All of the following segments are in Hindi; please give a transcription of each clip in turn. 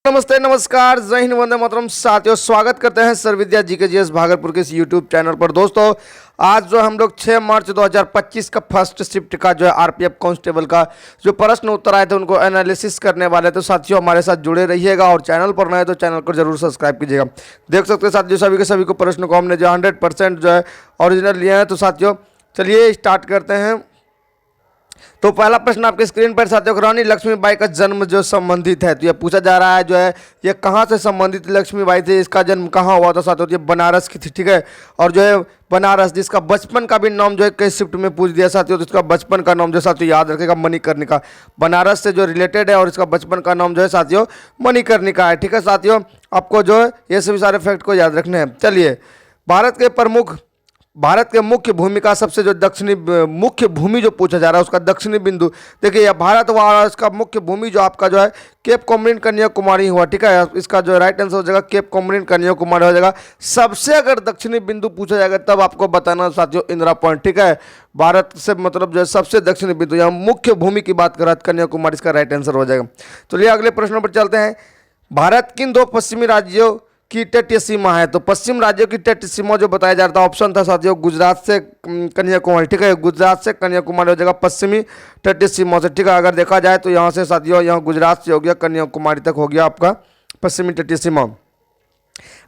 नमस्ते, नमस्कार, जय हिंद, वंदे मातरम। साथियों, स्वागत करते हैं सर विद्या जीकेजीएस भागलपुर के इस यूट्यूब चैनल पर। दोस्तों, आज जो हम लोग 6 मार्च 2025 का फर्स्ट शिफ्ट का जो है आरपीएफ कांस्टेबल का जो प्रश्न उत्तर आए थे उनको एनालिसिस करने वाले। तो साथियों, हमारे साथ जुड़े रहिएगा और चैनल पर नए तो चैनल को जरूर सब्सक्राइब कीजिएगा। देख सकते हैं साथियों, सभी के सभी को प्रश्न को हमने जो 100% जो है ओरिजिनल लिए हैं। तो साथियों, चलिए स्टार्ट करते हैं। तो पहला प्रश्न आपके स्क्रीन पर साथियों, रानी लक्ष्मीबाई का जन्म जो संबंधित है, तो ये पूछा जा रहा है जो है ये कहाँ से संबंधित लक्ष्मीबाई थी, इसका जन्म कहाँ हुआ था साथियों। ये बनारस की थी, ठीक है। और जो है बनारस, जिसका बचपन का भी नाम जो है कई शिफ्ट में पूछ दिया साथियों, तो इसका बचपन का नाम जो साथियों याद रखेगा मणिकर्णिका। बनारस से जो रिलेटेड है और इसका बचपन का नाम जो है साथियों मणिकर्णिका है, ठीक है साथियों। आपको जो है ये सभी सारे फैक्ट को याद रखने हैं। चलिए, भारत के मुख्य भूमि का सबसे जो दक्षिणी मुख्य भूमि जो पूछा जा रहा है उसका दक्षिणी बिंदु, देखिए यह भारत वाला इसका मुख्य भूमि जो आपका जो है केप कॉमोरिन कन्याकुमारी हुआ, ठीक है। इसका जो राइट आंसर हो जाएगा केप कॉमोरिन कन्याकुमारी हो जाएगा। सबसे अगर दक्षिणी बिंदु पूछा जाएगा तब आपको बताना साथियों इंदिरा पॉइंट, ठीक है। भारत से मतलब जो है सबसे दक्षिणी बिंदु, यहाँ मुख्य भूमि की बात कर रहा है कन्याकुमारी, इसका राइट आंसर हो जाएगा। चलिए अगले प्रश्न पर चलते हैं। भारत किन दो पश्चिमी राज्यों की तटीय सीमा है, तो पश्चिम राज्यों की तटीय सीमा जो बताया जा रहा था ऑप्शन था साथियों गुजरात से कन्याकुमारी, ठीक है। गुजरात से कन्याकुमारी हो जाएगा पश्चिमी तटीय सीमा से, ठीक है। अगर देखा जाए तो यहाँ से साथियों यहाँ गुजरात से हो गया कन्याकुमारी तक हो गया आपका पश्चिमी तटीय सीमा।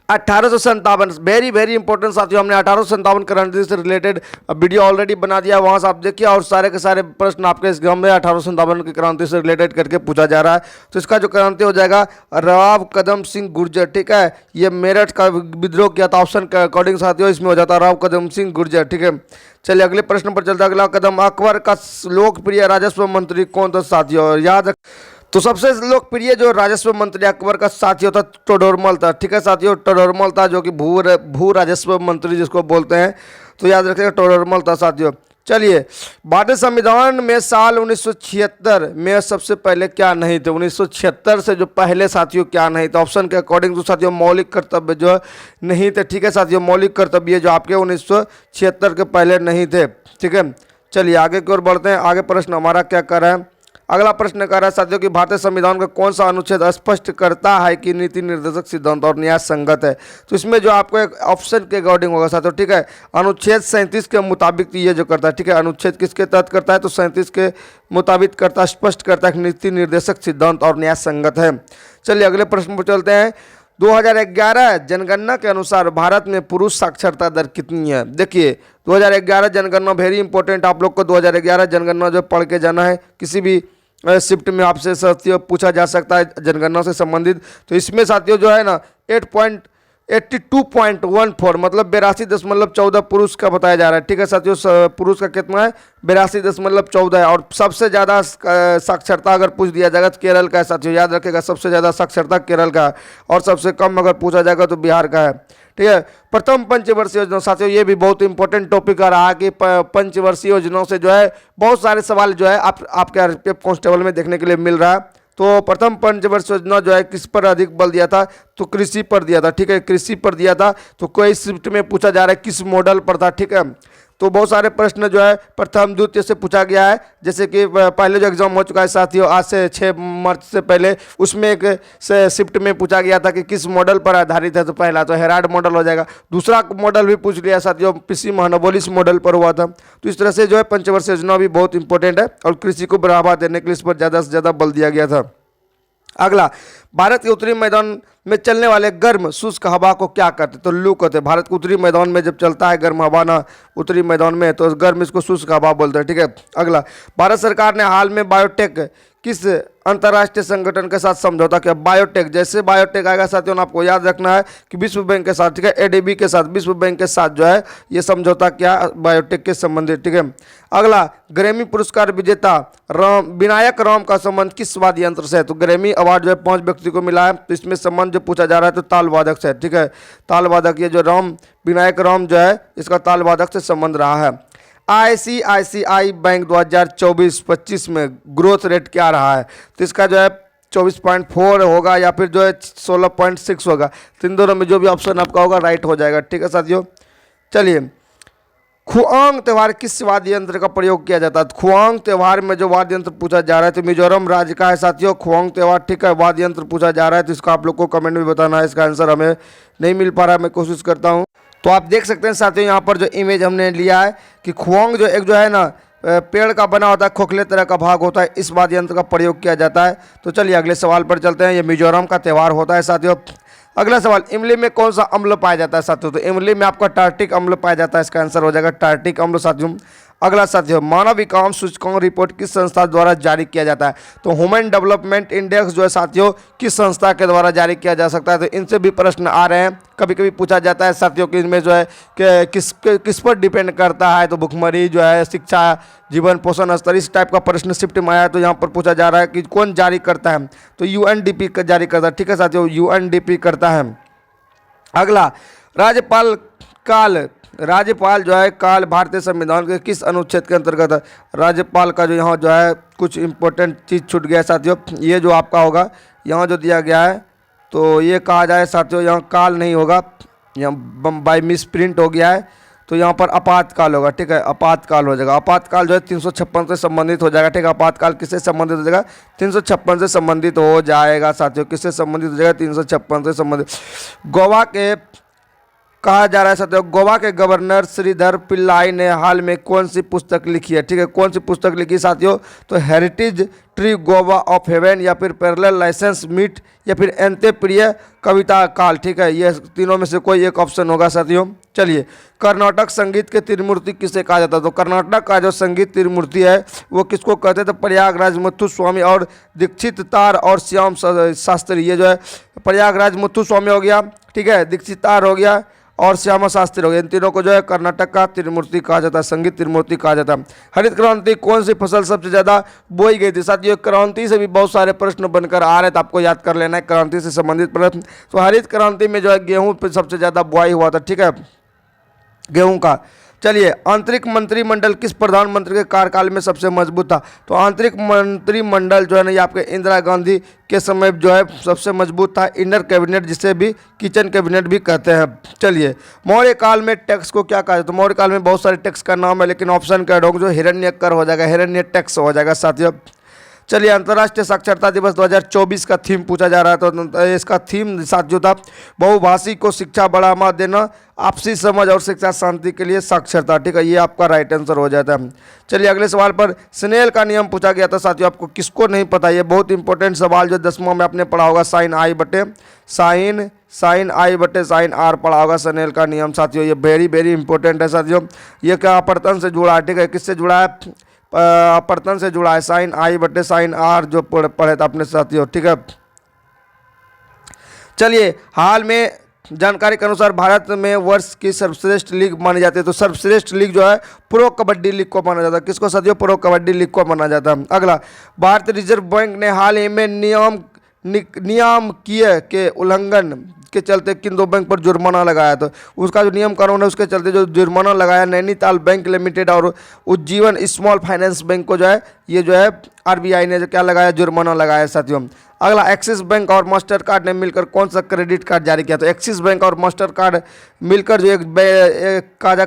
1857, वेरी इंपॉर्टेंट साथियों, हमने 1857 क्रांति से रिलेटेड वीडियो ऑलरेडी बना दिया, वहां से आप देखिए। और सारे के सारे प्रश्न आपके इस एग्जाम में 1857 की क्रांति से रिलेटेड करके पूछा जा रहा है। तो इसका जो क्रांति हो जाएगा राव कदम सिंह गुर्जर, ठीक है। ये मेरठ का विद्रोह किया था, ऑप्शन के अकॉर्डिंग साथियों इसमें हो जाता है राव कदम सिंह गुर्जर, ठीक है। चलिए अगले प्रश्न पर चलता है। अगला कदम, अकबर का लोकप्रिय राजस्व मंत्री कौन था साथियों, याद रख। तो सबसे लोकप्रिय जो राजस्व मंत्री अकबर का साथियों था टोडरमल था, ठीक है साथियों। टोडरमल था जो कि भू राजस्व मंत्री जिसको बोलते हैं, तो याद रखिएगा टोडरमल था साथियों। चलिए, भारतीय संविधान में साल 1976 में सबसे पहले क्या नहीं थे, 1976 से जो पहले साथियों क्या नहीं थे, ऑप्शन के अकॉर्डिंग तो साथियों मौलिक कर्तव्य जो नहीं थे, ठीक है साथियों। मौलिक कर्तव्य जो आपके 1976 के पहले नहीं थे, ठीक है। चलिए आगे की ओर बढ़ते हैं। आगे प्रश्न हमारा क्या कर रहा है, अगला प्रश्न कर रहा है साथियों कि भारतीय संविधान का कौन सा अनुच्छेद स्पष्ट करता है कि नीति निर्देशक सिद्धांत और न्याय संगत है, तो इसमें जो आपको एक ऑप्शन के अकॉर्डिंग होगा साथियों, ठीक है। अनुच्छेद 37 के मुताबिक ये जो करता है, ठीक है। अनुच्छेद किसके तहत करता है, तो 37 के मुताबिक करता है, स्पष्ट करता है कि नीति निर्देशक सिद्धांत और न्याय संगत है। चलिए अगले प्रश्न पर चलते हैं। 2011 जनगणना के अनुसार भारत में पुरुष साक्षरता दर कितनी है, देखिए 2011 जनगणना वेरी इंपॉर्टेंट, आप लोग को 2011 जनगणना जो पढ़ के जाना है। किसी भी शिफ्ट में आपसे साथियों पूछा जा सकता है जनगणना से संबंधित। तो इसमें साथियों जो है ना 82.14 मतलब 82.14 पुरुष का बताया जा रहा है, ठीक है साथियों। पुरुष का कितना है, 82.14 है। और सबसे ज़्यादा साक्षरता अगर पूछ दिया जाएगा तो केरल का है साथियों, याद रखेगा सबसे ज़्यादा साक्षरता केरल का है। और सबसे कम अगर पूछा जाएगा तो बिहार का है, ठीक है। प्रथम पंचवर्षीय योजना साथियों, ये भी बहुत इंपॉर्टेंट टॉपिक आ रहा है कि पंचवर्षीय योजनाओं से जो है बहुत सारे सवाल जो है आपके आरपीएफ कांस्टेबल में देखने के लिए मिल रहा है। तो प्रथम पंचवर्षीय योजना जो है किस पर अधिक बल दिया था, तो कृषि पर दिया था, ठीक है। कृषि पर दिया था। तो कोई शिफ्ट में पूछा जा रहा है किस मॉडल पर था, ठीक है। तो बहुत सारे प्रश्न जो है प्रथम द्वितीय से पूछा गया है, जैसे कि पहले जो एग्जाम हो चुका है साथियों आज से 6 मार्च से पहले, उसमें एक से शिफ्ट में पूछा गया था कि किस मॉडल पर आधारित है, तो पहला तो हेराल्ड मॉडल हो जाएगा। दूसरा मॉडल भी पूछ लिया साथियों, पीसी महानवोलिस मॉडल पर हुआ था। तो इस तरह से जो है पंचवर्षीय योजना भी बहुत इंपॉर्टेंट है और कृषि को बढ़ावा देने के लिए इस पर ज़्यादा से ज़्यादा बल दिया गया था। अगला, भारत के उत्तरी मैदान में चलने वाले गर्म शुष्क हवा को क्या कहते हैं, तो लू कहते हैं। भारत के उत्तरी मैदान में जब चलता है गर्म हवा ना उत्तरी मैदान में, तो गर्म इसको शुष्क हवा बोलते हैं, ठीक है। अगला, भारत सरकार ने हाल में बायोटेक किस अंतर्राष्ट्रीय संगठन के साथ समझौता किया, बायोटेक। जैसे बायोटेक आएगा साथियों आपको याद रखना है कि विश्व बैंक के साथ, ठीक है। एडीबी के साथ, विश्व बैंक के साथ जो है ये समझौता किया बायोटेक के संबंधित, ठीक है। अगला, ग्रैमी पुरस्कार विजेता विनायक राम का संबंध किस वाद्य यंत्र से है, तो ग्रैमी अवार्ड जो है 5 व्यक्ति को मिला है। तो इसमें संबंध जो पूछा जा रहा है तो ताल वादक से, ठीक है। ताल वादक, ये जो विनायक राम जो है इसका ताल वादक से संबंध रहा है। आईसीआईसीआई बैंक 2024-25 में ग्रोथ रेट क्या रहा है, तो इसका जो है 24.4 होगा या फिर जो है 16.6 होगा। तो इन दोनों में जो भी ऑप्शन आपका होगा राइट हो जाएगा, ठीक है साथियों। चलिए, खुआंग त्योहार किस वाद्य यंत्र का प्रयोग किया जाता है? खुआंग त्योहार में जो वाद्य यंत्र पूछा जा रहा है तो मिजोरम राज्य का है साथियों खुआंग त्योहार, ठीक है। वाद्य यंत्र पूछा जा रहा है तो इसका आप लोग को कमेंट में बताना है, इसका आंसर हमें नहीं मिल पा रहा है, मैं कोशिश करता हूँ। तो आप देख सकते हैं साथियों यहाँ पर जो इमेज हमने लिया है कि खुआंग जो एक जो है ना पेड़ का बना होता है, खोखले तरह का भाग होता है, इस वाद्य यंत्र का प्रयोग किया जाता है। तो चलिए अगले सवाल पर चलते हैं। ये मिजोरम का त्यौहार होता है साथियों। अगला सवाल, इमली में कौन सा अम्ल पाया जाता है साथियों? तो इमली में आपका टार्टिक अम्ल पाया जाता है, इसका आंसर हो जाएगा टार्टिक अम्ल साथियों। अगला साथियों, मानव विकास सूचकांक रिपोर्ट किस संस्था द्वारा जारी किया जाता है? तो ह्यूमन डेवलपमेंट इंडेक्स जो है साथियों किस संस्था के द्वारा जारी किया जा सकता है? तो इनसे भी प्रश्न आ रहे हैं, कभी कभी पूछा जाता है साथियों कि इनमें जो है कि किस पर डिपेंड करता है? तो भुखमरी जो है, शिक्षा, जीवन पोषण स्तर, इस टाइप का प्रश्न शिफ्ट में आया। तो यहाँ पर पूछा जा रहा है कि कौन जारी करता है? तो यूएनडीपी जारी करता है, ठीक है साथियों, यूएनडीपी करता है। अगला, राज्यपाल जो है काल भारतीय संविधान के किस अनुच्छेद के अंतर्गत है? राज्यपाल का जो यहाँ जो है कुछ इंपॉर्टेंट चीज़ छूट गया साथियों, ये जो आपका होगा यहाँ जो दिया गया है तो ये कहा जाए साथियों, यहाँ काल नहीं होगा, यहाँ बाय मिस प्रिंट हो गया है, तो यहाँ पर आपातकाल होगा, ठीक है, आपातकाल हो जाएगा। आपातकाल जो है 356 से संबंधित हो जाएगा, ठीक है। आपातकाल किससे संबंधित हो जाएगा? 356 से संबंधित हो जाएगा साथियों। किससे संबंधित हो जाएगा? 356 से संबंधित। गोवा के कहा जा रहा है साथियों, गोवा के गवर्नर श्रीधर पिल्लाई ने हाल में कौन सी पुस्तक लिखी है? ठीक है, कौन सी पुस्तक लिखी साथियों? तो heritage tree Goa of haven, या फिर पैरेलल लाइसेंस मीट, या फिर अंत्य प्रिय कविता काल, ठीक है। ये तीनों में से कोई एक ऑप्शन होगा साथियों। चलिए, कर्नाटक संगीत के त्रिमूर्ति किसे कहा जाता है? तो कर्नाटक का जो संगीत त्रिमूर्ति है वो किसको कहते हैं? तो प्रयागराज मुथुस्वामी और दीक्षित तार और श्याम शास्त्री। ये जो है प्रयागराज मुथुस्वामी हो गया, ठीक है, दीक्षित तार हो गया और श्यामा शास्त्री हो गया। इन तीनों को जो है कर्नाटक का त्रिमूर्ति कहा जाता है, संगीत त्रिमूर्ति कहा जाता है। हरित क्रांति कौन सी फसल सबसे ज़्यादा बोई गई थी? साथियों क्रांति से भी बहुत सारे प्रश्न बनकर आ रहे थे, आपको याद कर लेना है क्रांति से संबंधित प्रश्न। तो हरित क्रांति में जो है गेहूँ पर सबसे ज़्यादा बुआई हुआ था, ठीक है, गेहूँ का। चलिए, आंतरिक मंत्रिमंडल किस प्रधानमंत्री के कार्यकाल में सबसे मजबूत था? तो आंतरिक मंत्रिमंडल जो है ना ये आपके इंदिरा गांधी के समय जो है सबसे मजबूत था। इनर कैबिनेट, जिसे भी किचन कैबिनेट भी कहते हैं। चलिए, मौर्य काल में टैक्स को क्या कहा जाता है? तो मौर्य काल में बहुत सारे टैक्स का नाम है, लेकिन ऑप्शन का ढोंग जो हिरण्य कर हो जाएगा, हिरण्य टैक्स हो जाएगा साथियों। चलिए, अंतर्राष्ट्रीय साक्षरता दिवस 2024 का थीम पूछा जा रहा है। तो इसका थीम साथियों था बहुभाषी को शिक्षा बढ़ावा देना, आपसी समझ और शिक्षा शांति के लिए साक्षरता, ठीक है, ये आपका राइट आंसर हो जाता है। चलिए अगले सवाल पर, स्नेल का नियम पूछा गया था साथियों, आपको किसको नहीं पता? ये बहुत इंपॉर्टेंट सवाल जो 10वां में आपने पढ़ा होगा, साइन आई बटे साइन आर पढ़ा होगा, स्नेल का नियम साथियों, ये वेरी वेरी इंपॉर्टेंट है साथियों। ये क्या अपवर्तन से जुड़ा है, ठीक है, किससे जुड़ा है? अपवर्तन से जुड़ा है, साइन आई बटे साइन आर जो पढ़े थे अपने साथियों, ठीक है। चलिए, हाल में जानकारी के अनुसार भारत में वर्ष की सर्वश्रेष्ठ लीग मानी जाती है। तो सर्वश्रेष्ठ लीग जो है प्रो कबड्डी लीग को माना जाता है। किसको साथियों? प्रो कबड्डी लीग को माना जाता है। अगला, भारतीय रिजर्व बैंक ने हाल ही में नियामकीय के उल्लंघन के चलते किन दो बैंक पर जुर्माना लगाया? तो उसका जो नियम कानून है उसके चलते जो जुर्माना लगाया, नैनीताल बैंक लिमिटेड और उज्जीवन स्मॉल फाइनेंस बैंक को जो है ये जो है आरबीआई ने जो क्या लगाया, जुर्माना लगाया साथियों। अगला, एक्सिस बैंक और मास्टर कार्ड ने मिलकर कौन सा क्रेडिट कार्ड जारी किया? तो एक्सिस बैंक और मास्टर कार्ड मिलकर जो एक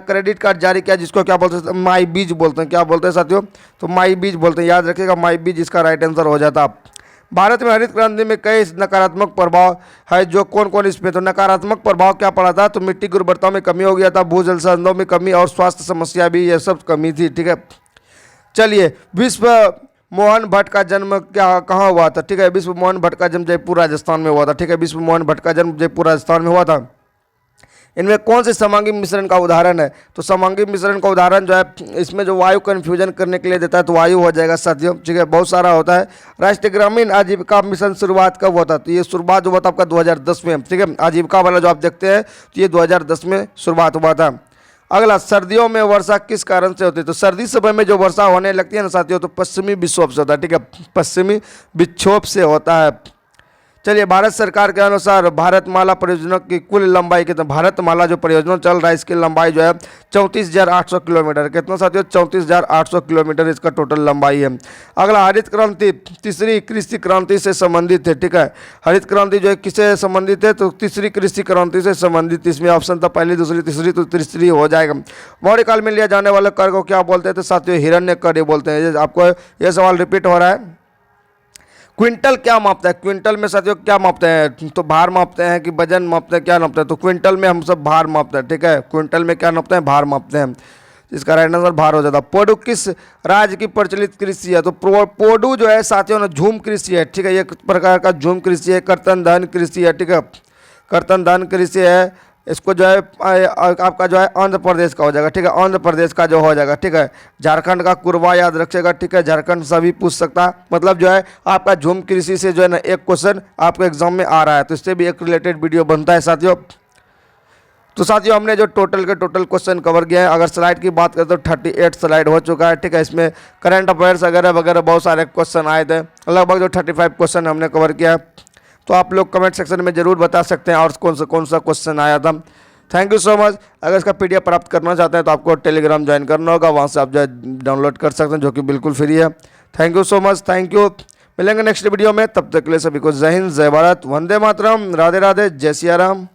क्रेडिट कार्ड जारी किया, जिसको क्या बोलते हैं? माई बीज बोलते हैं। क्या बोलते हैं साथियों? तो माई बीज बोलते हैं, याद रखिएगा, माई बीज इसका राइट आंसर हो जाता। भारत में हरित क्रांति में कई नकारात्मक प्रभाव है, जो कौन कौन इसमें? तो नकारात्मक प्रभाव क्या पड़ा था? तो मिट्टी की उर्वरता में कमी हो गया था, भूजल संसाधनों में कमी और स्वास्थ्य समस्या भी, ये सब कमी थी, ठीक है। चलिए, विश्व मोहन भट्ट का जन्म कहाँ हुआ था? ठीक है, विश्व मोहन भट्ट का जन्म जयपुर राजस्थान में हुआ था, ठीक है, विश्व मोहन भट्ट का जन्म जयपुर राजस्थान में हुआ था। इनमें कौन से समांगी मिश्रण का उदाहरण है? तो समांगी मिश्रण का उदाहरण जो है इसमें जो वायु कन्फ्यूजन करने के लिए देता है तो वायु हो जाएगा साथियों, ठीक है, बहुत सारा होता है। राष्ट्रीय ग्रामीण आजीविका मिशन शुरुआत कब हुआ था? तो ये शुरुआत जो हुआ था आपका 2010 में, ठीक है, आजीविका वाला जो आप देखते हैं तो ये 2010 में शुरुआत हुआ था। अगला, सर्दियों में वर्षा किस कारण से होती है? तो सर्दी समय में जो वर्षा होने लगती है ना साथियों, तो पश्चिमी विक्षोभ से होता है, ठीक है, पश्चिमी विक्षोभ से होता है। चलिए, भारत सरकार के अनुसार भारतमाला परियोजना की कुल लंबाई कितना, भारतमाला जो परियोजना चल रहा है इसकी लंबाई जो है 34,800 किलोमीटर। कितना साथियों, 34,800 किलोमीटर इसका टोटल लंबाई है। अगला, हरित क्रांति तीसरी कृषि क्रांति से संबंधित है, ठीक है। हरित क्रांति जो है किससे संबंधित है, तो तीसरी कृषि क्रांति से संबंधित। इसमें ऑप्शन था पहली, दूसरी, तीसरी, तो तीसरी हो जाएगा। मौर्य काल में लिया जाने वाले कर को क्या बोलते हैं, तो साथियों हिरण्य कर बोलते हैं। आपको यह सवाल रिपीट हो रहा है। क्विंटल क्या मापता है, क्विंटल में साथियों क्या मापते हैं, तो भार मापते हैं कि वजन मापते हैं, क्या नापते हैं, तो क्विंटल में हम सब भार मापते हैं, ठीक है। क्विंटल में क्या नापते हैं, भार मापते हैं। इसका राइट आंसर भार हो जाता है। पोडू किस राज्य की प्रचलित कृषि है, तो पोडू जो है साथियों ना झूम कृषि है, ठीक है। एक प्रकार का झूम कृषि है, कर्तन कृषि है, ठीक है। कर्तन कृषि है। इसको जो है आपका जो है आंध्र प्रदेश का हो जाएगा, ठीक है। आंध्र प्रदेश का जो हो जाएगा, ठीक है। झारखंड का कुरवा याद रखिएगा, ठीक है। झारखंड सभी पूछ सकता, मतलब जो है आपका झूम कृषि से जो है ना एक क्वेश्चन आपको एग्जाम में आ रहा है, तो इससे भी एक रिलेटेड वीडियो बनता है साथियों। तो साथियों हमने जो टोटल क्वेश्चन कवर किया है, अगर स्लाइड की बात करें तो 38 स्लाइड हो चुका है, ठीक है। इसमें करंट अफेयर्स वगैरह वगैरह बहुत सारे क्वेश्चन आए थे, लगभग जो 35 क्वेश्चन हमने कवर किया है। तो आप लोग कमेंट सेक्शन में जरूर बता सकते हैं और कौन सा क्वेश्चन आया था। Thank you so much. अगर इसका PDF प्राप्त करना चाहते हैं तो आपको टेलीग्राम ज्वाइन करना होगा, वहाँ से आप जो है डाउनलोड कर सकते हैं, जो कि बिल्कुल फ्री है। Thank you so much, thank you. मिलेंगे नेक्स्ट वीडियो में, तब तक के लिए सभी को जय हिंद, जय भारत, वंदे मातरम, राधे राधे, जय सिया राम।